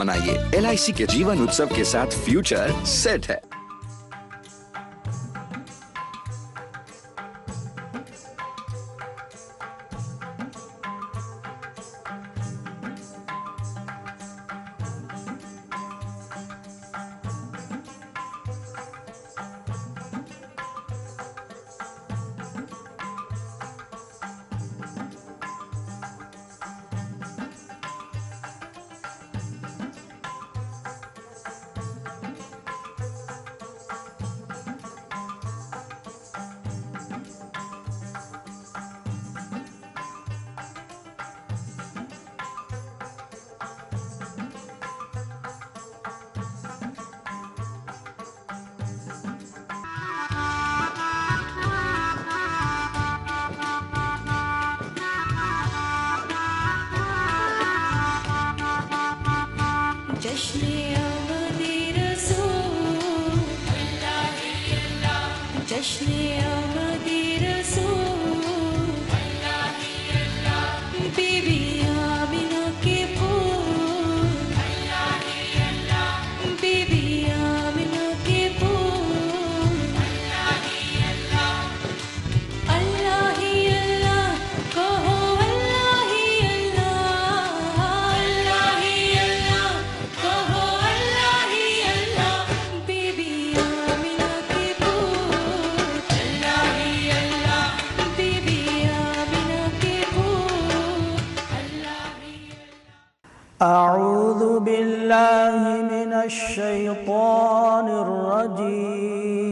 منائیے LIC کے جیون اتسو کے ساتھ فیوچر سیٹ ہے۔ أعوذ بالله من الشيطان الرجيم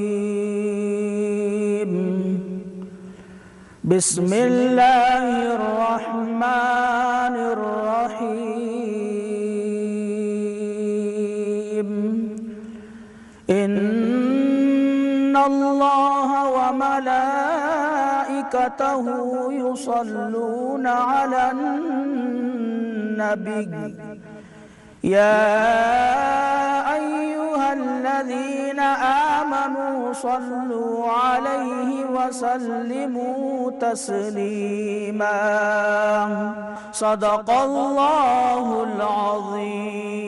بسم الله الرحمن الرحيم إن الله وملائكته يصلون على النبي يا أيها الذين آمنوا صلوا عليه وسلموا تسليما صدق الله العظيم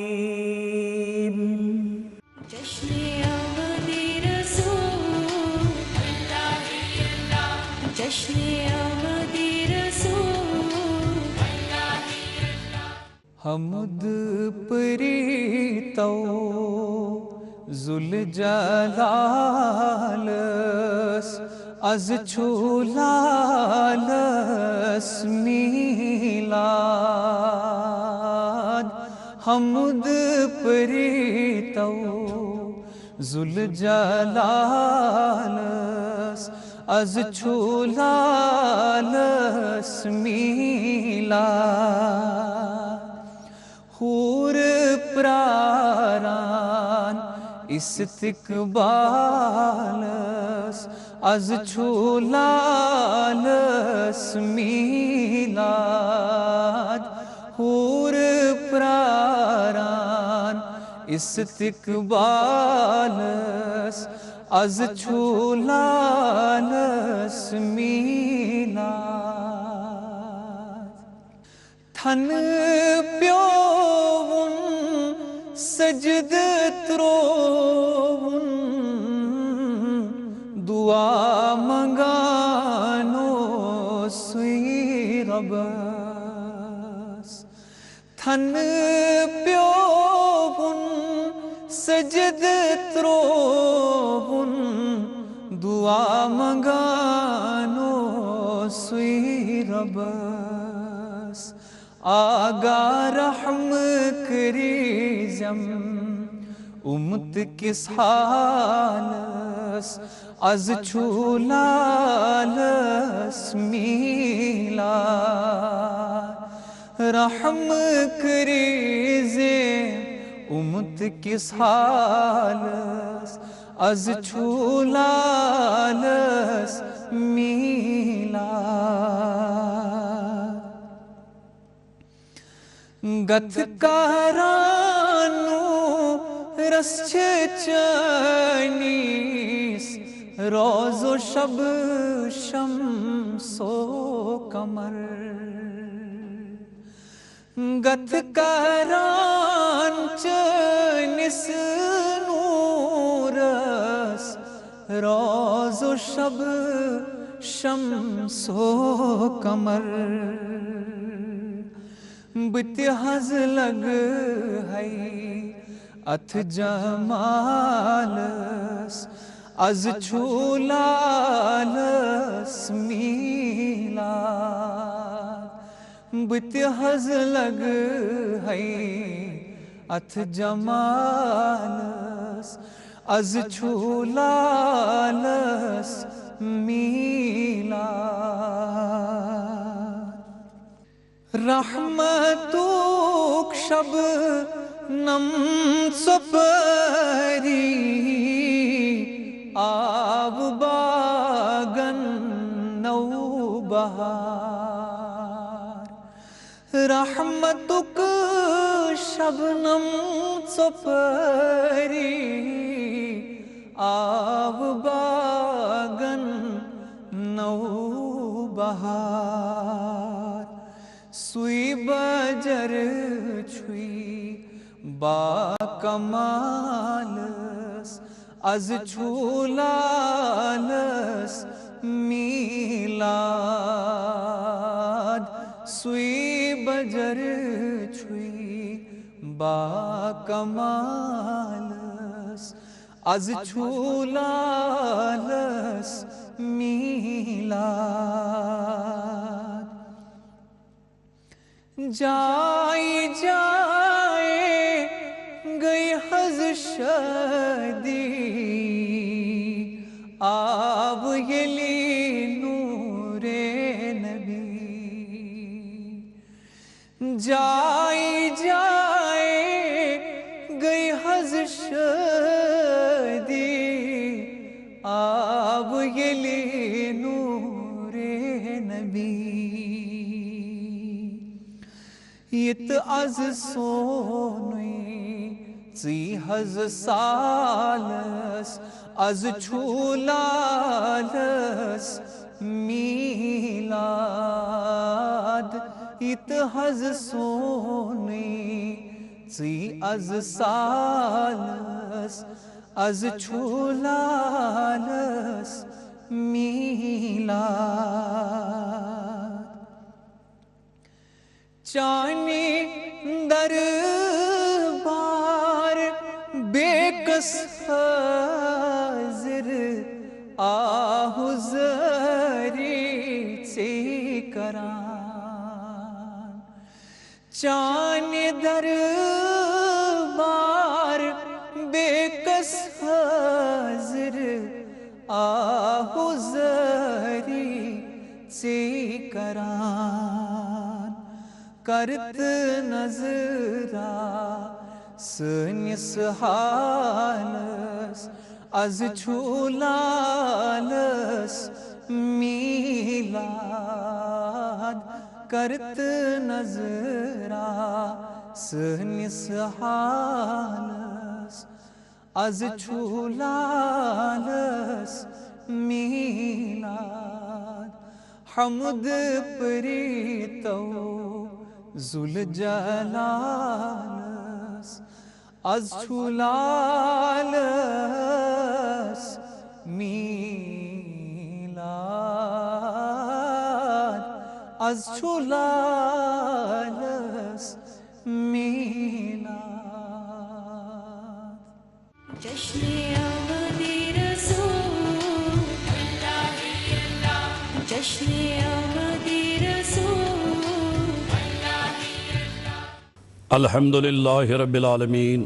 حمد پریتو ذوالجلالس از چھولالس میلاد حمد پریتو ذوالجلالس از چھولالس میلاد حور پراران استقبالس از چھولالس میلاد حور پراران استقبالس از چھولالس میلاد تھن پیوون سجد تروون دعا منگانو سوی ربس تھن پیوون سجد تروون دعا منگانو سوی ربس آگا رحم کریزم امت کس حالس از چھولالس میلاد رحم کریزم امت کس حالس از چھولالس میلاد گتکارانو رس چچنیس روز و شب شمس و قمر گت کرانچ نس نورس روز و شب شمس و قمر بتحز لگ ہے اتھ جمالس از چھولالس میلاد بتحز لگ ہے اتھ جمالس از چھولالس میلاد رحمتوک شب نم سپری آب باغن نو بہار رحمتک شبنم سپری آب باغن نو بہار سوئی بجر چھوئی با کمالس از چھولالس میلاد سوئی بجر چھوئی با کمالس از چھولالس میلاد جائی جائے گئی حز شدی آب یلی نور نبی جائی جائے گئی حز شدی آب یلی نور نبی یت از سونوی زی حز سالس از چھولالس میلاد یت حز سونوی زی از سالس از چھولالس میلاد چانی در بار بے کس حاضر آہوزری سے کران چانی در بار بے کس حاضر آہوزری سے کران کرت نظرہ سنس حالس از چھولالس میلاد کرت نظرہ سنس حالس از چھولالس میلاد حمد پریتو ذوالجلالس از چھولالس میلاد از چھولالس میلاد جشن آمد رسول جشن آمد رسول الحمدللہ رب العالمین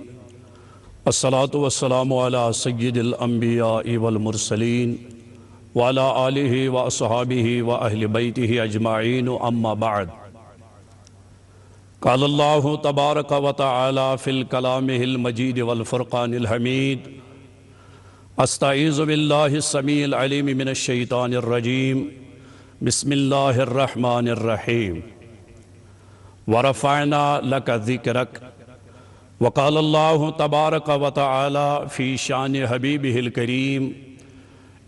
الصلاة والسلام علی سید الانبیاء والمرسلین وعلى آلہ واصحابہ واہل بیتہ اجمعین اما بعد قال اللہ تبارک وتعالی فی الکلامہ المجید والفرقان الحمید استعیذ باللہ السمیع العلیم من الشیطان الرجیم بسم اللہ الرحمن الرحیم وَرَفَعْنَا لَكَ ذِكْرَكَ وقال اللہ تبارک وتعالی فی شان حبیبہ الکریم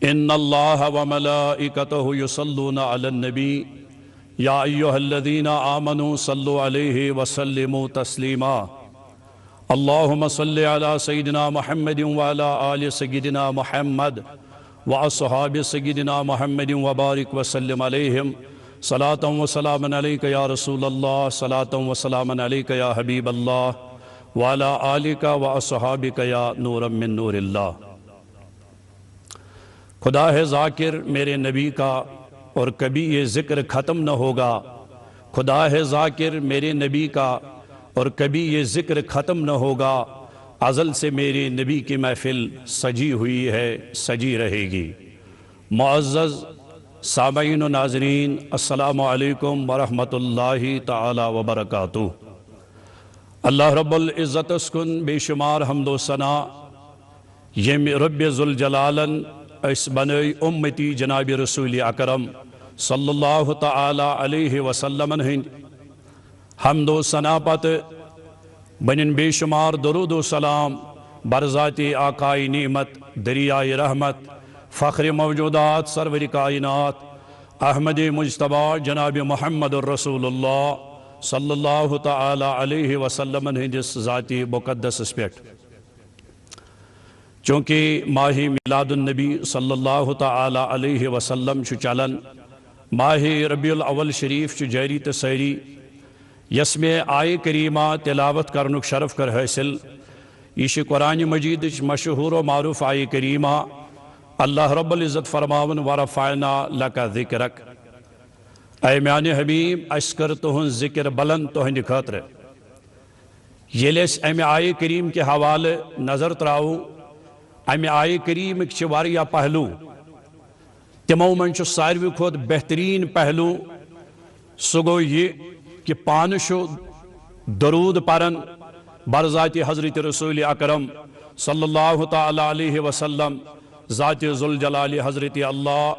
ان اللہ وملائکتہ یصلون علی النبی یا ایہا الذین آمنوا صلوا علیہ وسلموا تسلیما اللہم صلی علی سیدنا محمد وعلی آل سیدنا محمد واصحاب سیدنا محمد وبارک وسلم علیہم صلاة و سلام علیک یا رسول اللہ صلاة و سلام علیک یا حبیب اللہ وعلی آلک واصحابک یا نورا من نور اللہ۔ خدا ہے ذاکر میرے نبی کا اور کبھی یہ ذکر ختم نہ ہوگا، خدا ہے ذاکر میرے نبی کا اور کبھی یہ ذکر ختم نہ ہوگا، ازل سے میرے نبی کی محفل سجی ہوئی ہے، سجی رہے گی۔ معزز سامعین و ناظرین، السلام علیکم ورحمۃ اللہ تعالی وبرکاتہ۔ اللہ رب العزت اسکن بے شمار حمد و ثنا یم رب ذوالجلالن اس بنائی امتی جناب رسول اکرم صلی اللہ تعالی علیہ وسلم ہند حمد و ثنا پت بنن بے شمار درود و سلام برذات آقائے نعمت دریائے رحمت فخر موجودات سرور کائنات احمد مجتبیٰ جناب محمد الرسول اللہ صلی اللہ تعالی علیہ وسلم ہندس ذاتی مقدس پیٹ چونکہ ماہ میلاد النبی صلی اللہ تعالی علیہ وسلم چلن ماہ ربیع الاول شریف جاری تسری یس میں آئے کریمہ تلاوت کرنک شرف کر حاصل یہ قرآن مجید مشہور و معروف آئے کریمہ اللہ رب العزت فرماون ورفعنا لک ذکرک، اے میان حبیب اس کر تہن ذکر بلند تہند خاطر۔ یل امہ آئے کریم کے حوالے نظر تراؤ امہ آئے کریم واریاہ پہلو تمو من ساروی کھت بہترین پہلو سہ گو یہ کہ پانشو درود پرن برذات حضرت رسول اکرم صلی اللہ تعالی علیہ وسلم ذات ذوالجلال حضرت اللہ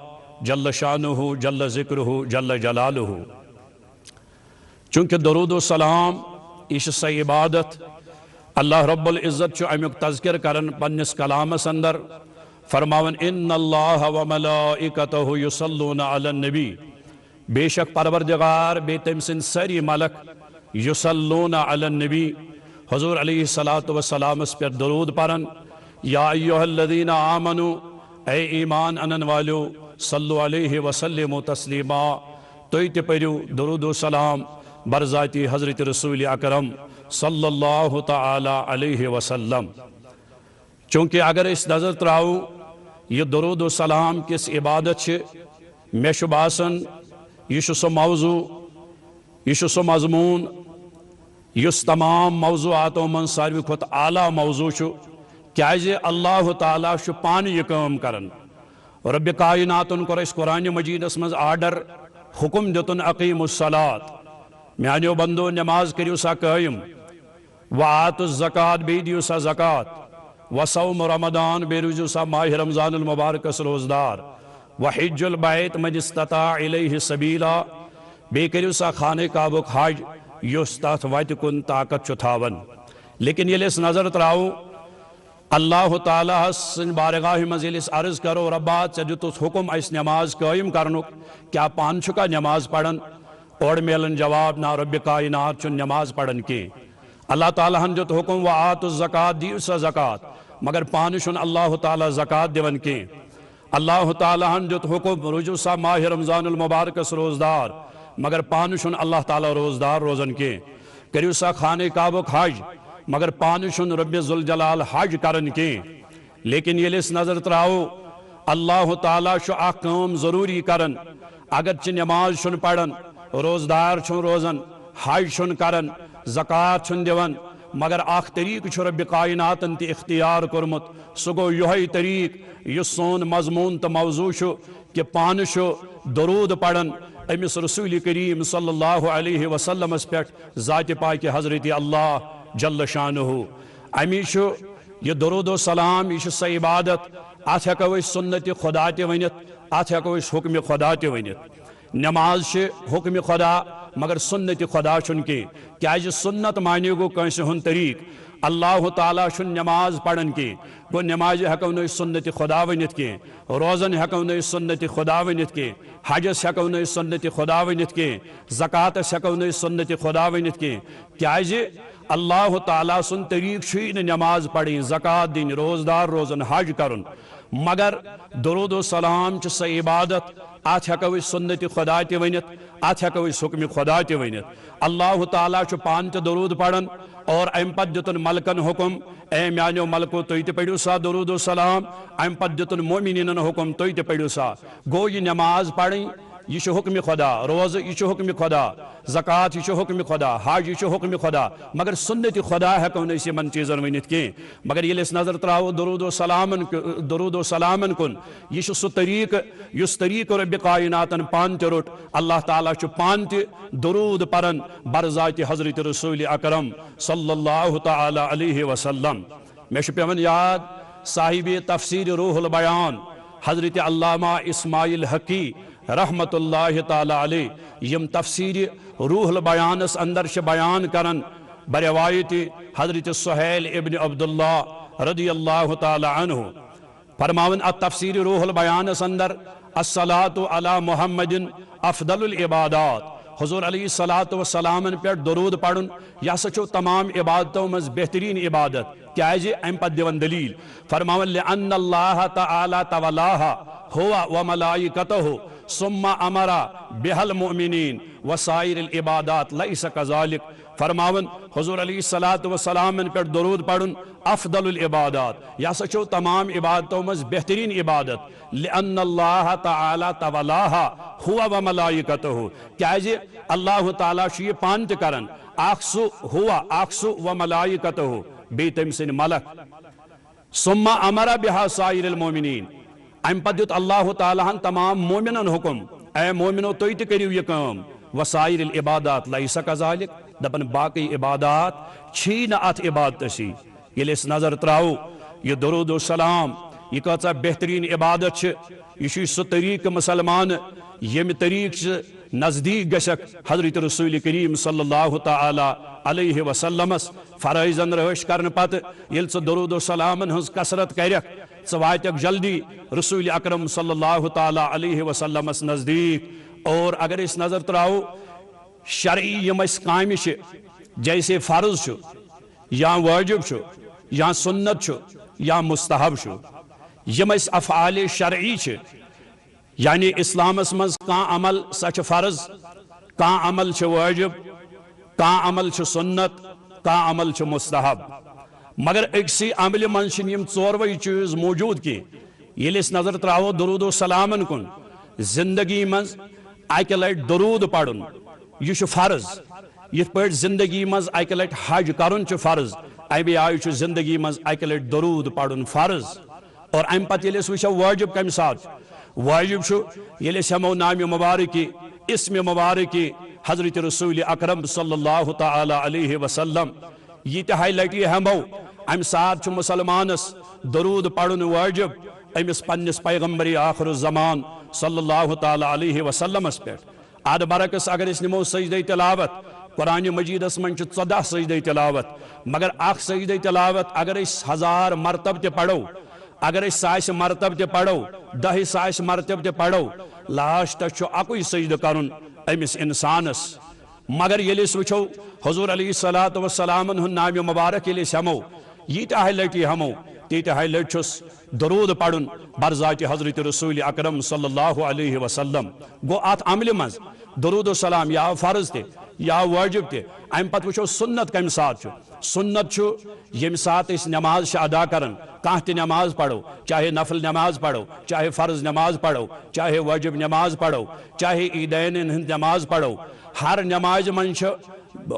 جل شانہ جل ذکرہ جل جلالہ۔ چونکہ درود و سلام یہ سا عبادت اللہ رب العزت امیک تذکر کرن پنس کلامس اندر فرماون ان اللہ و ملائکتہ یصلون علی النبی، بے شک پروردگار بے تم سن سری ملک یصلون علی النبی حضور علیہ السلام اس پر درود پرن۔ یا ایہا الذین آمنوا، اے ایمان انن والو، صلو علیہ وسلم تسلیما، توی تے پریو درود و سلام برذاتی حضرت رسول اکرم صلی اللہ تعالی علیہ وسلم۔ چونکہ اگر اس نظر تراؤ یہ درود و سلام کس عبادت سے میں باسن یہ سو موضوع یہ سو مضمون اس تمام موضوعاتوں من ساروی کھت اعلیٰ موضوع کیازِ اللہ تعالیٰ پان یہ کام کرن۔ رب کائناتن کور اس قرآن مجیدس مز آرڈر حکم دتن اقیم الصلاۃ، میانیو بندو نماز کریو سا قائم، وآتوا الزکاۃ بی دیو سا زکاۃ، وصوم رمضان بے رجو سا ماہ رمضان المبارک روزدار، وحج البیت من استطاع الیہ سبیلا بے کریو سا خانہ کعبک حج یس تات وت کن طاقت تھاون۔ لیکن یہ اس نظر تراؤ اللہ تعالیٰ سن بارگاہ مزیلس عرض کرو ربا ژے دتس حکم اس نماز قائم کرنک، کیا پان چھکا نماز پڑھن؟ اور میلن جواب نہ رب کائنات چن نماز پڑھن کی۔ اللہ تعالیٰ ہن دیت حکم وآتوا الزکاۃ دیو سا زکاۃ، مگر پان چھن اللہ تعالیٰ زکاۃ دیون کی۔ اللہ تعالیٰ ہن دیت حکم رجو سا ماہ رمضان المبارک روزدار، مگر پان چھن اللہ تعالیٰ روزدار روزن کی۔ کریو سا خانہ کعبک حج، مگر پان چھن رب ذوالجلال حج کرن کی۔ لیکن یہ اس نظر تراؤ اللہ تعالیٰ اخ کام ضروری کرن، اگرچہ نماز چھن پڑھن، روزدار چھن روزن، حج چھن کرن، زکاة چھن دیون، مگر اخ طریق چھ رب کائناتن تی اختیار کرمت، سہ گو یہ طریق یہ سون مضمون تو موضوع کہ پان درود پڑھن امس رسول کریم صلی اللہ علیہ وسلم پہ ذات پاک حضرت اللہ جل شانہ۔ امی یہ درود و سلام یہ سا عبادت، ات ہیکو سنت خدا تہ ونت، ات ہیکو حکم خدا تہ ونت۔ نماز حکم خدا مگر سنت خدا چھن کی، کیاز سنت معنی گو کنس ہن طریق۔ اللہ تعالیٰ چھن نماز پڑھن کی، گو نماز ہیکو نہ سنت خدا ونت کی، روزن ہیکو نہ سنت خدا ونت کی، حجس ہیکو نہ سنت خدا ونت کی زکاتس ہیکو نہ سنت خدا ونت کی کیازِ اللہ تعالیٰ سن طریق چھُی نہ نماز پڑھیں زکات دین روزدار روزن حج کرن مگر درود و سلام چھ سہ عبادت ات ہیکو اس سنت خدا تہ ونت ات ہیکو اس حکم خدا تہ ونت اللہ تعالیٰ چھ پان تہ درود پڑھن اور ام پت دتن ملکن حکم اے میانو ملکو تُہۍ تہِ پڑھو سا درود و سلام ام پت دتن مومنین حکم تُہۍ تہِ پڑھو سا گو یہ نماز پڑھیں یہ چھُ حکم خدا روز یہ چھُ حکم خدا زکات یہ چھُ حکم خدا حج یہ چھُ حکم خدا مگر سنت خدا ہیکو نہ أسۍ یمن چیزن ونت کی مگر ییٚلہِ أسۍ نظر تراوو درود و سلامن کن یہ چھُ سُہ طریق یُس طریق رب کائناتن پان تہِ روٚٹ اللہ تعالیٰ چھُ پان تہِ درود پرن برذات حضرت رسول اکرم صلی اللہ تعالی علیہ وسلم مے چھُ پیوان یاد صاحب تفسیر روح البیان حضرت علامہ اسماعیل حقی رحمت اللہ تعالی علیہ یم تفسیر روح البیانس اندر چھ بیان کرن بروایت حضرت سہیل ابن عبداللہ رضی اللہ تعالی عنہ فرماون التفسیر روح البیانس اندر الصلاة علی محمد افضل العبادات حضور علیہ الصلاۃ والسلام پہ درود پڑھن یہ ہسا چھو تمام عبادتوں مز بہترین عبادت کیازِ ام پت دِوان دلیل فرماون لأن اللہ تعالی تولاہا ہوا وملائکتہ ثم امر بها المؤمنین وسائر العبادات لیس کذالک فرماون حضور علیہ الصلاۃ والسلام پہ درود پڑھن افضل العبادات یہ ہسا چھو تمام عبادتوں مز بہترین عبادت لأن اللہ تعالی تولاہا ہوا وملائکتہ کیازِ اللہ تعالیٰ چھ یہ پان تہ کرن اخسو ہوا اخسو وملائکتہ بی تم سن ملک ثم امر بها سائر المؤمنین ام پت دیت اللہ تعالیٰ ہن تمام مومنن حکم اے مومنو تُہۍ تہِ کٔرِو یہ کٲم وسائر العبادات لیس کذالک دپن باقی عبادات چھی نہ ات عبادتسی ییٚلہِ أسۍ نظر تراو یہ درود و سلام یہ کۭژاہ بہترین عبادت چھ یہ چھُ سُہ طریق مسلمان ییٚمہِ طریق چھ نزدیک گژھکھ حضرت رسول کریم صلی اللہ تعالی علیہ وسلمس فرائضن رٲچھ کرن پتہ ییٚلہِ ژٕ درود و سلامن ہنز کثرت کرکھ ژٕ واتکھ جلدی رسول اکرم صلی اللہ تعالی علیہ وسلمس نزدیک اور اگر اس نظر تراو شرعی یم اس کامہ چھ جیسے فرض چھ یا واجب چھ یا سنت چھ یا مستحب چھ یم اس افعال شرعی چھ یعنی اسلامس مز کان عمل سا چھ فرض کان عمل چھ واجب کان عمل چھ سنت کان عمل چھ مستحب مگر اکسی عمل من چھن یم ژوروے چیز موجود کی ییٚلہِ أسۍ نظر تراوو درود و سلامن کن زندگی مز اکہ لٹ درود پڑھن یہ چھ فرض یتھ پٲٹھۍ زندگی مز اکہ لٹ حج کرن چھ فرض امی آیہ چھ زندگی مز اکہ لٹ درود پڑھن فرض اور ام پتہ ییٚلہِ أسۍ وٕچھو واجب کمہ ساتھ واجب چھ ییٚلہِ أسۍ ہٮ۪مو نامہِ مبارکی اسم مبارکی حضرت رسول اکرم صلی اللہ تعالی علیہ وسلم ییٖتیٛاہ لٹہِ ہٮ۪مو امہ ساتھ چھ مسلمانس درود پڑھن واجب امس پنس پیغمبر آخر الزمان صلی اللہ تعالی علیہ وسلمس پہ اد برعکس اگر اس نمو سجدہ تلاوت قرآن مجیدس من 14 سجدہ تلاوت مگر اخ سجدہ تلاوت اگر اس 1000 مرتب تہ پڑھو اگر اس 100 مرتب تہ پڑھو 10 مرتب تہ پڑھو لاسٹس چھ اکوئی سجدہ کرن امس انسانس مگر ییٚلہِ أسۍ وٕچھو حضور علیہ الصلاۃ والسلام ہُنٛد نامہِ مبارک ییٚلہِ أسۍ ہٮ۪مو ییٖتیٛاہ لٹہِ ہٮ۪مو تیٖتیٛاہ لٹہِ چھُس درود پڑھن برذات حضرت رسول اکرم صلی اللہ علیہ وسلم گو ات عملہِ منٛز درود و سلام یا فرض تہِ یا واجب تہِ امہِ پتہٕ وٕچھو سنت کمہِ ساتہٕ چھُ سنت چھُ ییٚمہِ ساتہٕ أسۍ نماز چھِ ادا کران کانٛہہ تہِ نماز پڑھو چاہے نفل نماز پڑھو چاہے فرض نماز پڑھو چاہے واجب نماز پڑھو چاہے عیدینن ہٕنٛز نماز پڑھو ہر نماز من چھ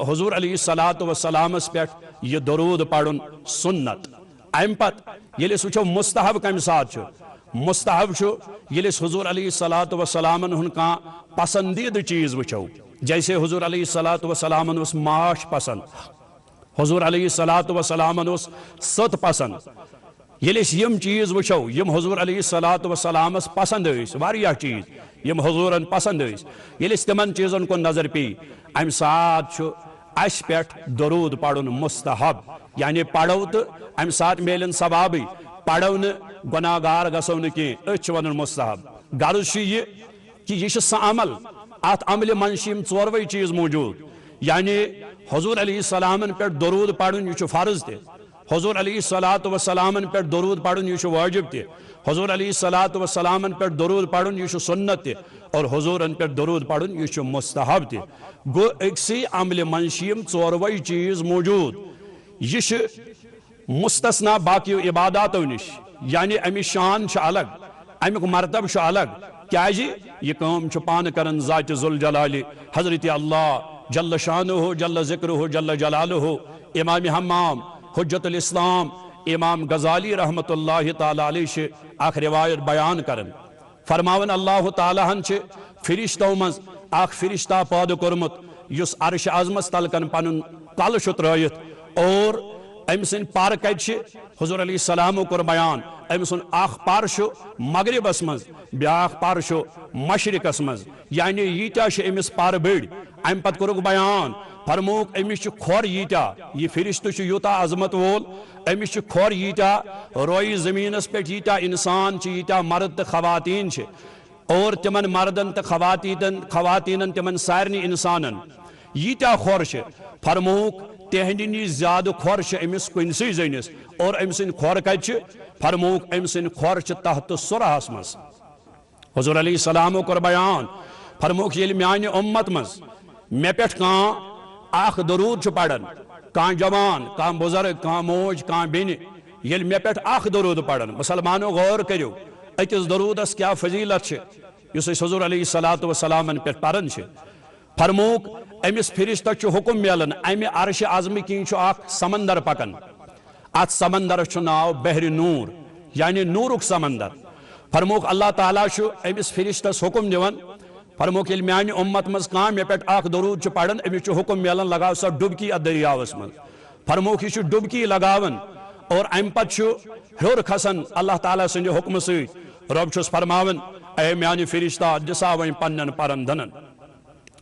حضور علیہ الصلاۃ والسلامس پہ یہ درود پڑھن سنت ام پت ییٚلہِ أسۍ وٕچھو مستحب کمہِ ساتہٕ چھُ مستحب چھُ ییٚلہِ أسۍ حضور علیہ الصلاۃ والسلامن ہُنٛد کانٛہہ پسندیدٕ چیز وٕچھو جیسے حضور علیہ الصلاۃ والسلامن اوس ماچھ پسند حضور علیہ الصلاۃ والسلامن اوس سٔت پسند ییٚلہِ أسۍ یم چیز وٕچھو یم حضور علیہ الصلاۃ والسلامس پسند ٲسۍ واریاہ چیز یم حضورن پسند ٲسۍ ییٚلہِ أسۍ تمن چیزن کُن نظر پیٚیہِ امہِ ساتہٕ چھُ اس پٮ۪ٹھ درود پڑھن مستحب یعنی پڑھو تو امہ ساتہٕ میلن ثوابٕے پڑھو نہٕ گناہ گار گژھو نہٕ کینٛہہ أسۍ چھِ ونان مستحب غرض چھُ یہِ کہ یہ سا عمل ات عمل منشیم ژوروے چیز موجود یعنی حضور علیہ السلام پہ درود پڑھن یہ فرض تہ حضور علیہ السلام پہ درود پڑھن یہ واجب تہ حضور علیہ السلام پہ درود پڑھن یہ سنت تہ اور حضور پہ درود پڑھن یہ مستحب تہ گو اکسی عمل منشیم ژوروے چیز موجود یہ مستثنا باقی عباداتو نش یعنی امی شان الگ امیک مرتب الگ کیا یہ کام پان کرن ذات ذوالجلال حضرت اللہ جل شانہ جل ذکرہ جل جلالہ امام حمام حجت الاسلام امام غزالی رحمت اللہ تعالی علیہ اخ روایت بیان کرن فرماون اللہ تعالی ہن فرشتو مز اخ فرشتہ پاد کورمت یس عرش عظمس تلکن پن تل ترائت اور ام سن پار کت حضور علیہ السلام کور بیان ام سن اخ پار مغربس مز بیاخ پار مشرقس مز یعنی ییتیا امس پار بڑ ام پت کورک بیان فرموک امس کھور ییتیا یہ فرشتہ یوتا عظمت وول امس کھور ییتیا روئی زمینس پہ ییتیا انسان ییتیا مرد تو خواتین اور تمن مردن تو خواتین تمن سارنی انسانن ییتیا کھور فرموک تہندِ نش زیادہ کھور امس کنسی زنس اور ام سن کھور کت فرموک ام سن کھور تحت سرحس مز حضور علیہ السلام کور بیان فرموک یل میانہ امت مز مے پہ اخ درود پڑھن کان جوان کان بزرگ کان موج کان بین یل مے پہ اخ درود پڑھن مسلمانو غور کرو اکس درودس کیا فضیلت اس حضور علیہ السلام پہ پرن فرموک امس فرشتہ حکم ملن امہ عرش عظم کن اخ سمندر پکن ات سمندرس ناو بحر نور یعنی نورک سمندر فرموک اللہ تعالیٰ امس فرشتس حکم دون فرموک یل میانہ امت مز کان مے پہ اخ درود پڑھن امس حکم ملن لگاو سا ڈبکی ات دریاوس مز فرموک یہ ڈبکی لگاون اور ام پت ہور کھسن اللہ تعالیٰ سند حکم ست رب چھس فرماون اے میانہ فرشتہ دسا وین پنن پرندنن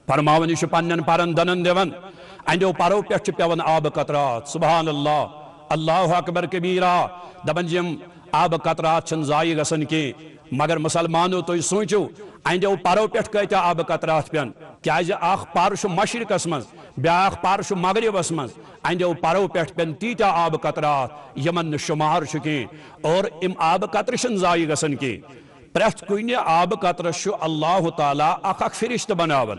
فرماون یہ پنن پرندنن دون اندو پرو پہ پیون آب قطرات سبحان اللہ اللہ اکبر کبیرہ دپن یم آب قطرات چھن ضائع گژھن کی مگر مسلمانو تھی سوچو اندو پرو پہ کتیا آب قطرات پین کیازِ اخ پار مشرقس مز بیاخ پار مغربس مز اندو پرو پہ پین تیتیا آب قطرات یمن شمار کی اور ام آب قطر چھن ضائع گژھن کی پریت کن آب قطرس اللہ تعالیٰ اخ اخ فرشتہ بناون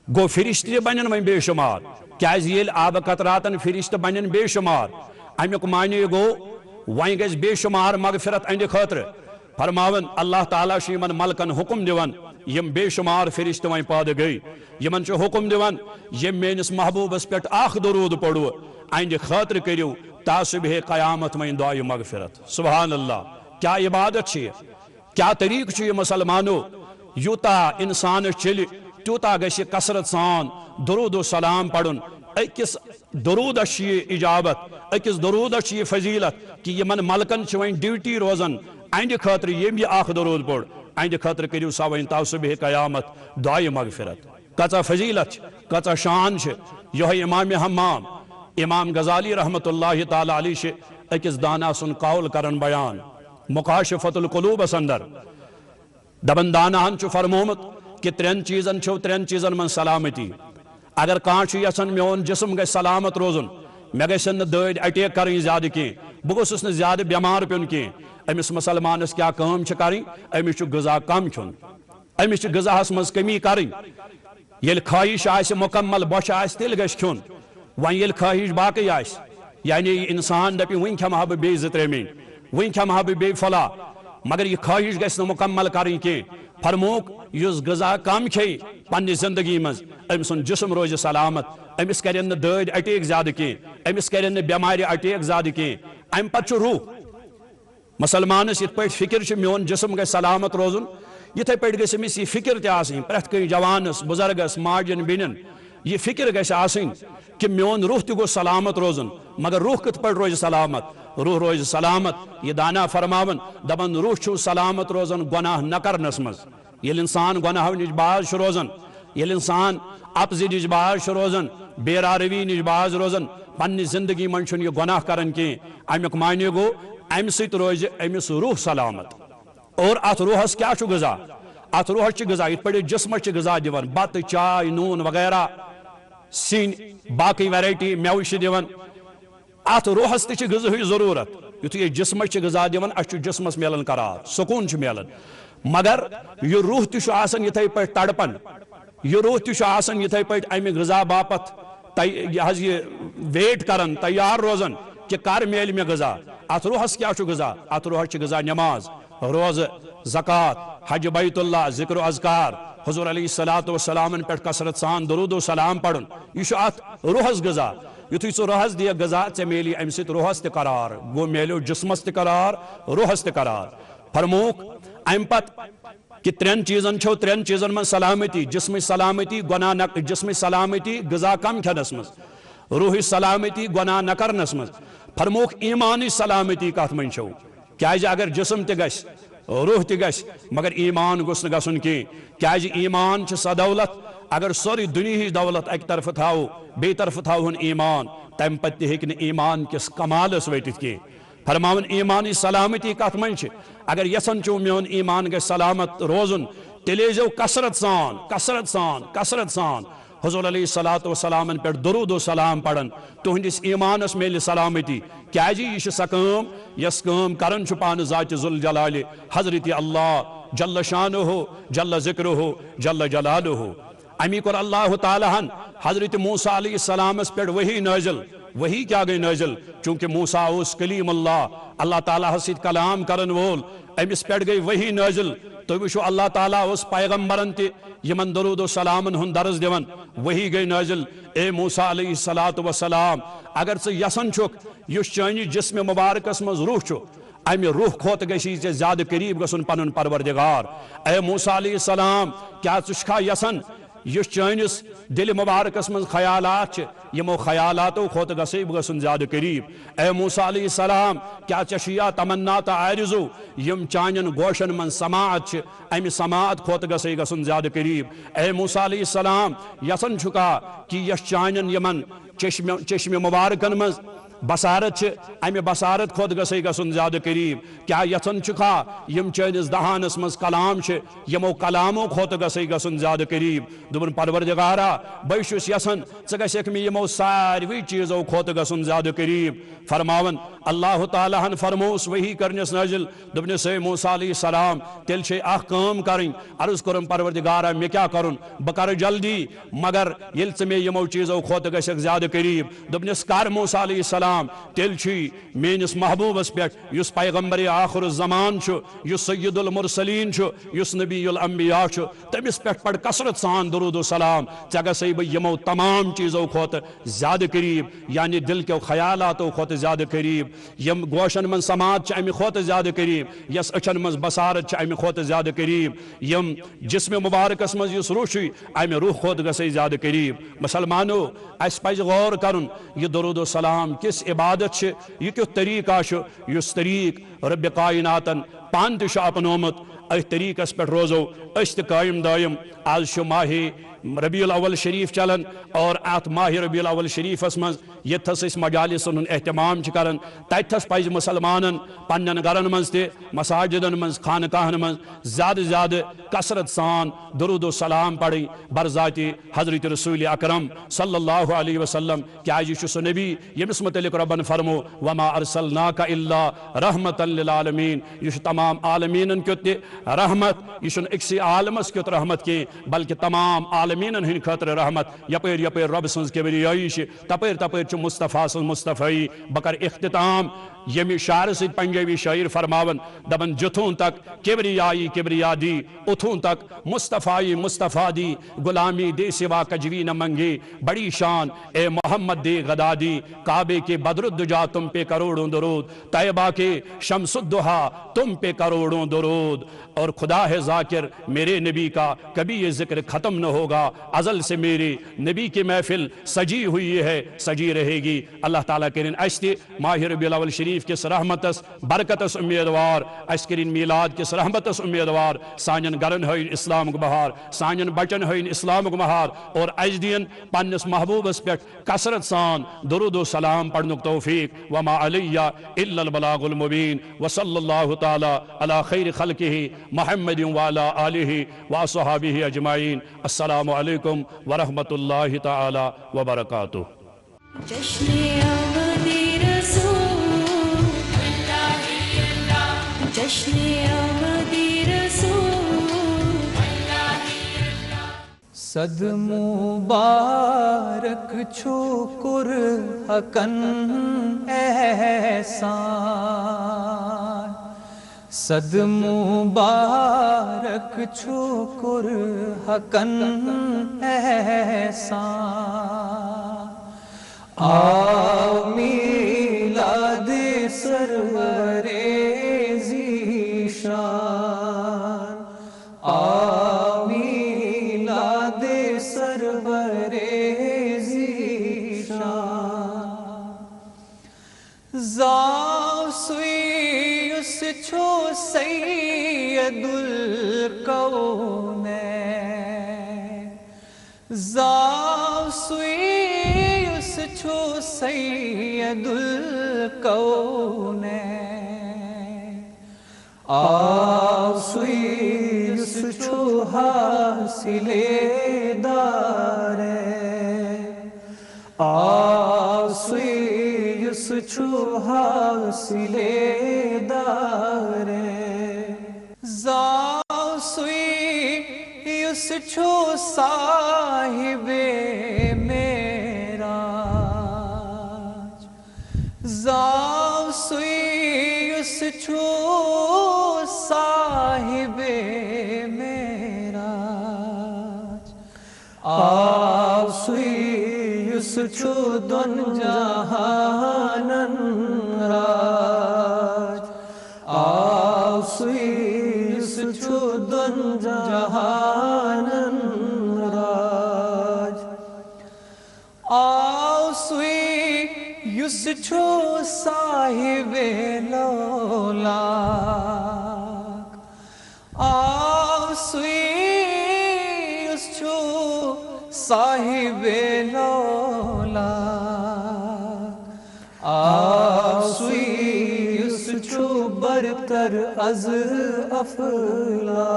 گو فرشتہ بنن وین بے شمار کیاز یل آب قطراتن فرشتہ بنن بے شمار امیک معنی گو وین گژھِ بے شمار مغفرت اہندِ خاطر فرماون اللہ تعالیٰ یمن ملکن حکم دون یم بے شمار فرشتہ وین پاد گئی یمن حکم دون یم میانس محبوبس پہ اخ درود پڑو اہندِ خاطر کرو تا صبح قیامت وین دعائے مغفرت سبحان اللہ کیا عبادت کیا طریق یہ مسلمانو یوتا انسان چل تیوتا گژھِ کثرت سان درود و سلام پڑھن اکس درودس یہ اجابت اکس درودس یہ فضیلت کہ یمن ملکن وین ڈیوٹی روزن اہندِ خاطر یم یہ اخ درود پڑ اہندِ خاطر کرو سا وین تا صبح قیامت دعائے مغفرت کچا فضیلت کچا شان یہ امام حمام امام غزالی رحمت اللہ تعالی علیہ اکس دانا سن قول کرن بیان مکاشفت القلوب اندر دبن دانا ہن فرمومت کہ ترین چیزن من سلامتی اگر کان یسن میون جسم گژھِ سلامت روزن مے گژھن نہ دٲدۍ اٹیک کریں زیادہ کی بہ گوٚژھُس نہٕ زیادہ بیمار پیون کی امس مسلمانس کیا کٲم چھِ کریں امس چھُ غذا کم کھیون امس چھِ غذاہس منٛز کمی کریں ییٚلہِ خواہش آسہِ مکمل بۄچھِ آسہِ تیٚلہِ گژھِ کھیون وۄنۍ ییٚلہِ خواہش باقٕے آسہِ یعنی یہِ انسان دپہِ وٕنۍ کھٮ۪مہٕ ہا بہٕ بیٚیہِ 2-3 مِنٹ وٕنۍ کھٮ۪مہٕ ہا بہٕ بیٚیہِ فلاں مگر یہ خواہش گژھِ نہٕ مکمل کریں کی فرموک یس غذا کم کھیٚیہِ پننہِ زندگی منٛز أمۍ سُنٛد جسم روزِ سلامت أمِس کرن نہٕ دٲدۍ اٹیک زیادہ کینٛہہ أمِس کرن نہٕ بٮ۪مارِ اٹیک زیادہ کینٛہہ امہِ پتہٕ چھُ روح مسلمانس یِتھ پٲٹھۍ فکر چھِ میون جسم گژھِ سلامت روزُن یِتھے پٲٹھۍ گژھِ أمِس یہِ فکر تہِ آسٕنۍ پرٛٮ۪تھ کٲنٛسہِ جوانس بُزرگس ماجن بیٚنٮ۪ن یہ فکر گژھِ آسٕنۍ کہ میون روح تہِ گوٚژھ سلامت روزُن مگر روح کِتھ پٲٹھۍ روزِ سلامت روح روزِ سلامت یہ دانا فرماون دپن روح چھُ سلامت روزان گۄناہ نہ کرنس منٛز ییٚلہِ انسان گۄناہو نِش باز چھُ روزان ییٚلہِ انسان اپزِ نِش باز چھُ روزان بے راروی نِش باز روزان پننہِ زندگی منٛز چھُنہٕ یہِ گۄناہ کران کینٛہہ امیُک معنی گوٚو امہِ سۭتۍ روزِ أمِس روح سلامت اور اتھ روحس کیا چھُ غذا ات روحس چھ غذا یت پڑھ جسمس چھ غذا دیوان بت چائے نون وغیرہ سین باقی ویرائٹی میوہ چھ دیوان ات روحس تہ چھ غذائی ضرورت یتھے جسمس چھ غذا دیوان اس چھ جسمس میلان قرار سکون چھ میلان مگر یہ روح تہ چھ آسان یتھے پٲٹھۍ تڑپن یہ روح تہ چھ آسان یتھے پٲٹھۍ امہ غذا باپت یہ ویٹ کران تیار روزان کہ کر میل میں غذا ات روحس کیا چھ غذا ات روحس چھ غذا نماز روزہ زکات حج بیت اللہ ذکر و اذکار حضور علیہ السلام پہ کثرت سان درود و سلام پڑھن یہ ات روحس غذا یتھے ژٕ روحس دِیکھ غذا ژےٚ میلی امہ سۭتۍ روحس تہ قرار گو میلیو جسمس تہ قرار روحس تہ قرار فرموک ام پت کہ ترین چیزن من سلامتی جسم سلامتی گناہ نہ جسم سلامتی غذا کم کھنس مز روحی سلامتی گناہ نہ کرنس مز فرموک ایمانی سلامتی کت من چھو کیازِ اگر جسم تہ گژھِ روح تہ گژھِ مگر ایمان گوٚژھ نہٕ گژھُن کینٛہہ کیازِ ایمان چھِ سۄ دولت اگر سوری دنیاہٕچ دولت اکہ طرف تھاوو بیٚیہِ طرف تھاوہون ایمان تمہ پتہٕ تہِ ہیٚکہِ نہٕ ایمان کِس کمالس وٲتِتھ کینٛہہ فرماون ایمانی سلامتی کت من چھ اگر یسن چھو میون ایمان گژھِ سلامت روزن تیلہِ ٲسۍزیو کثرت سان حضور علیہ السلام پہ درود و سلام پڑھن تہندس ایمانس میل سلامتی کیازِ یہ سہ کٲم یس کٲم کران چھ پانہ ذات ذوالجلال حضرت اللہ جل شانہ جل ذکرہ جل جلالہ امی کور اللہ تعالیٰ ہن حضرت موسیٰ علیہ السلام پہ وحی نازل وہی کیا گئی نازل چونکہ موسیٰ اس کلیم اللہ تعالیٰ سید کلام کرن وول امس پہ گئی وہی نازل تو وچھو اللہ تعالیٰ اس پیغمبرن تہ یمن درود و سلامن ہن درس دیون وہی گئی نازل اے موسیٰ علیہ السلام اگر ژٕ یسن چھُکھ یُس چٲنہِ جسم مبارکس مز روح چھُ امہ روح کھوت گژھی ژےٚ زیادٕ قریب گژھُن پنُن پروردگار اے موسیٰ علیہ السلام کیا ژٕ چھُکھا یسن یس چٲنِس دل مبارکس من خیالات یمو خیالاتو کھوت گژھے بہٕ گژھُن زیادٕ قریب اے موسیٰ علیہ السلام کیا ژےٚ چھُ یا تمنا تہٕ آرزو یم چانین گوشن من سماعت امہ سماعت کھوت گژھے گژھُن زیادٕ قریب اے موسیٰ علیہ السلام یسن چھُکا کہ یس چانین یمن چشم مبارکن من بصارت امہ بصارت کھوت گژھے گژھُن زیادٕ قریب کیا یژھان چھُکھا یم چٲنِس دہانس مز کلام یمو کلامو کھوت گژھے گژھُن زیادٕ قریب دوٚپُن پروردگارا بے چھُس یژھان ژٕ گژھکھ مےٚ یمو ساروی چیزو کھوت گژھُن زیادٕ قریب فرماون اللہ تعالیٰ ہن فرموس وحی کرنس نازل دوٚپنس اے موسیٰ علیہ السلام تیٚلہِ چھے اکھ کٲم کرٕنۍ عرض کوٚرُم پروردگارا مےٚ کیاہ کرُن بہٕ کرٕ جلدی مگر ییٚلہِ ژٕ مےٚ یمو چیزو کھوت گژھکھ زیادٕ قریب دوٚپنس کر موسیٰ علیہ السلام تیل چھ میانس محبوبس پہ اس پیغمبر آخر الزمان اس سید المرسلین اس نبی الانبیاء تمس پہ پڑ کثرت سان درود و سلام ژے گژھے بہ یمو تمام چیزو کھوت زیادہ قریب یعنی دل کے خیالاتو کھوت زیادہ قریب یم گوشن من سماعت امہ کھوت زیادہ قریب یس اچھن من بصارت امہ کھوت زیادہ قریب یم جسم مبارکس مز اس روح امہ روح کھوت گژھے زیادہ قریب مسلمانو اس پز غور کرن یہ درود و سلام کس عبادت یہ کیُتھ طریقہ یس طریق رب کائناتن پان تہ اپنومت ات طریقس پہ روزو اس تہ قائم دائم آج ماہ ربیع الاول شریف چلان اور ات ماہ ربیع الاول شریفس مز یتھس اس مجالسن ہن اہتمام کران تتھس پز مسلمانن پنن گرن مز تہ مساجدن مز خانقاہن مز زیادہ زیادہ کثرت سان درود و سلام پڑھیں برذات حضرت رسول اکرم صلی اللہ علیہ وسلم کیازِ یہ سہ نبی یمس متعلق ربن فرمو وما ارسلناک الا رحمتا للعالمین یہ تمام عالمین کیُتھ تہ رحمت یہ اکسی عالمس کیُتھ رحمت کی بلکہ تمام عالمین ہند خاطر رحمت یپر یپر رب سن کبریائی تپر تپر مصطفیٰ سن مصطفی بکر اختتام یمی شعر سید پنجابی شاعر فرماون دبن جتھون تک کبریائی کبریا دی اتھون تک مصطفی مصطفیٰ دی غلامی دے سوا کجوی نہ منگے بڑی شان اے محمد دے غدا دی کعبے کے بدر الدجا تم پہ کروڑوں درود طیبہ کے شمس الدہا تم پہ کروڑوں درود اور خدا ہے ذاکر میرے نبی کا کبھی یہ ذکر ختم نہ ہوگا ازل سے میرے نبی کی محفل سجی ہوئی ہے سجی رہے گی. اللہ تعالیٰ کرن اس تہ ماہ ربیع الاول شریف کس رحمتس برکتس امیدوار، اس کرن میلاد کس رحمتس امیدوار. سانین گرن ہین اسلام بہار، سانین بچن ہین اسلام بہار، اور اس دین پنس محبوبس پہ کثرت سان درود و سلام پڑھنک توفیق. وما علی الا البلاغ المبین. وصلی اللہ تعالی علی خیر خلقہ محمد وعلی آلہ واصحابہ اجمعین. السلام علیکم ورحمۃ اللہ تعالی وبرکاتہ. جشن آمد رسول، جشن آمد رسول. صد مبارک چھکر حقن احسان، صد مبارک چھکر حقن احسان. میلاد سرور ذیشان، میلاد سرور ذیشان. زاوسویس چھو سید الکونین، زاوسویس چھو سید الکونین. آسویس چھو حاصل دارین، آسویس چھو حاصل دارین. زاوسویس چھو صاحب معراج، زاوسویس چھو صاحب معراج. آسویس چھو دون جہانن راج، آسویس چھو دون جہانن راج. آسویس چھو صاحب لولاک، آسویس چھو صاحب لولاک. آسویس چھو برتر از افلاک،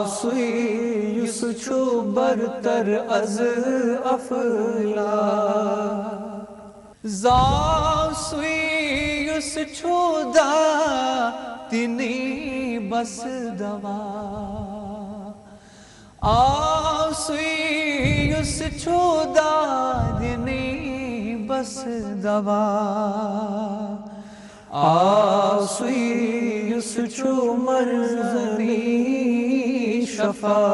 آسویس چھو برتر از افلاک. زاوسویس چھو داتنی بس دوا، آسویس چھو داتنی بس دوا. آسویس چھو مرزنی شفا،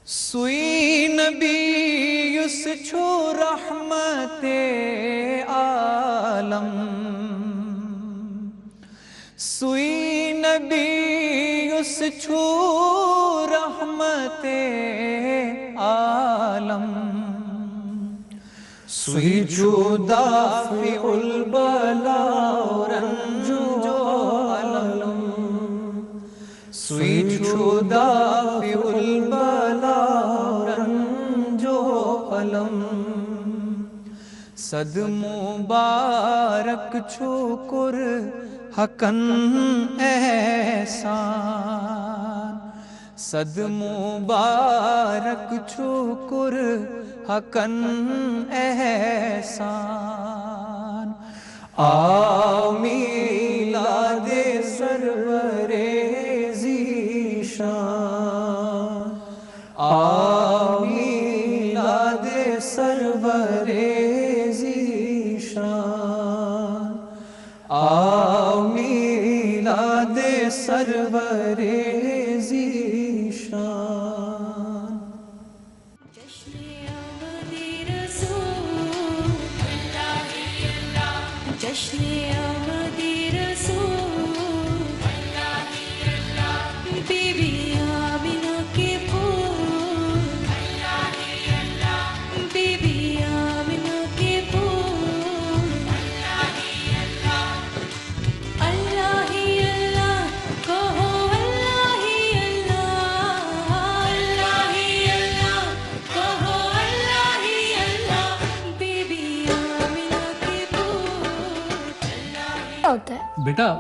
سوی نبیس چھو رحمت عالم، سوی نبیس چھو رحمت عالم. سوی چھو دافع البلاء رنجو علم، سوی چھو دافع البلاء رنجو علم. صد مبارک چھکر حقن احسان، صد مبارک چھکر حقن احسان. میلاد سرور ذیشان، میلاد سرور ذیشان، میلاد سرور ذیشان. جشن آمد رسول، جشن آمد رسول. بی بی آمینہ کے پھول، بیٹا